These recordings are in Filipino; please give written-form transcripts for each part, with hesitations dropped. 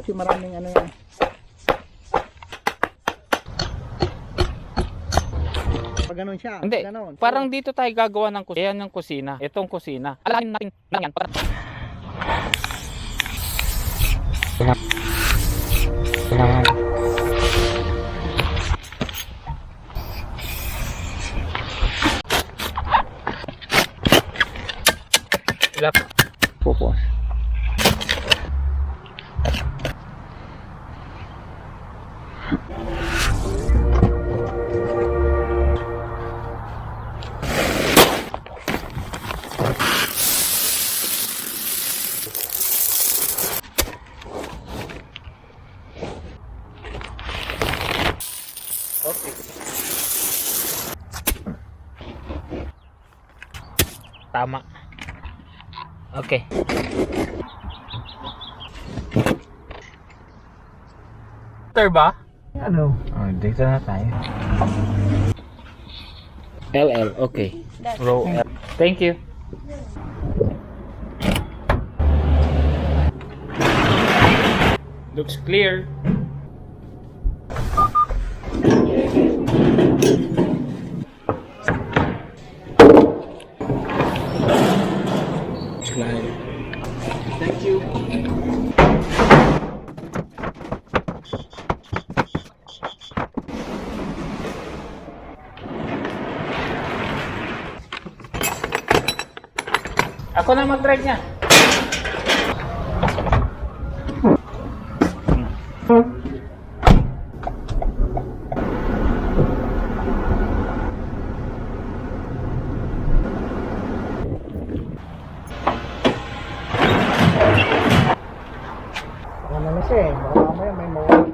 Kasi maraming ano yan. Pag ganun siya. Hindi, Ganun. parang dito tayo gagawa ng kusina. Yan yung kusina. Itong kusina. Alahin natin lang yan. Ilap. Pupos. Okay. Tama. Okay. Enter ba? Ano? Oh, dito na tayo. LL, okay. Row L. Thank you. Looks clear. Thank you. Ako na mag-drive niya. Ano na siya eh. Baka mamaya may mawala.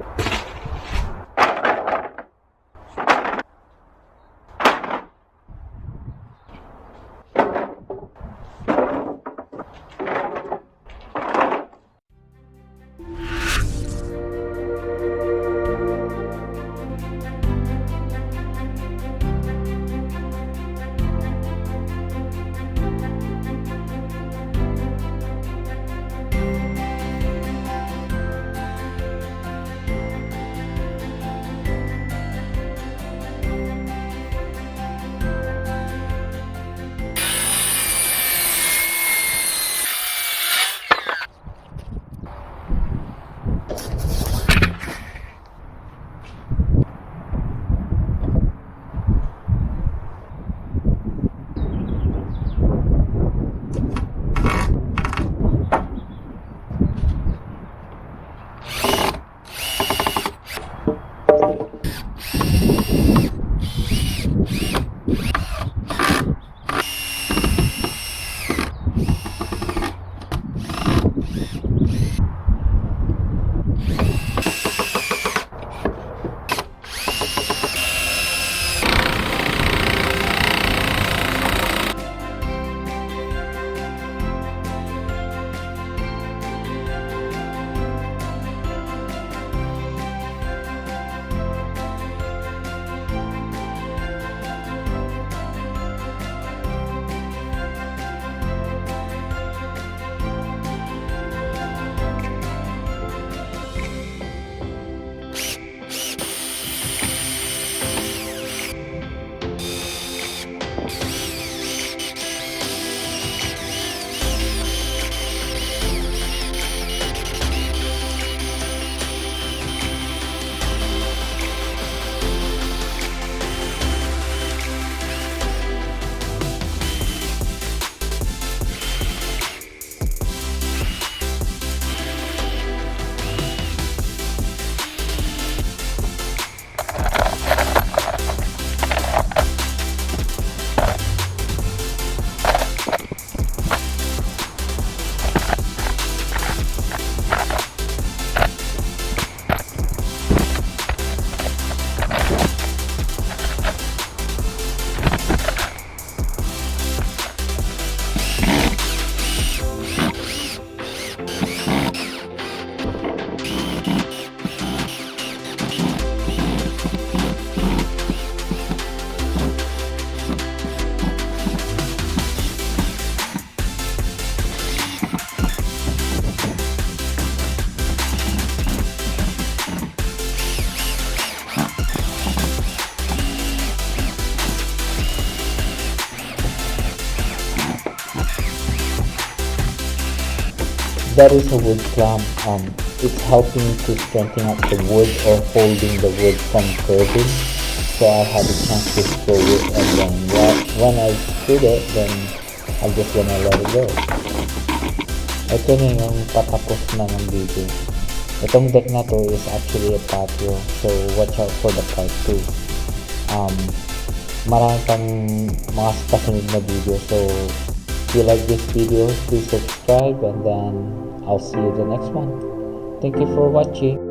That is a wood clamp. It's helping to strengthen up the wood or holding the wood from curving. So I'll have a chance to screw it, and then when I screwed it, then I'm just gonna let it go. Ito na yung patapos na ng video. Itong deck na to is actually a patio, so watch out for the part 2. Marami pang mga kasunod na video, so if you like this video, please subscribe, and then I'll see you the next one. Thank you for watching.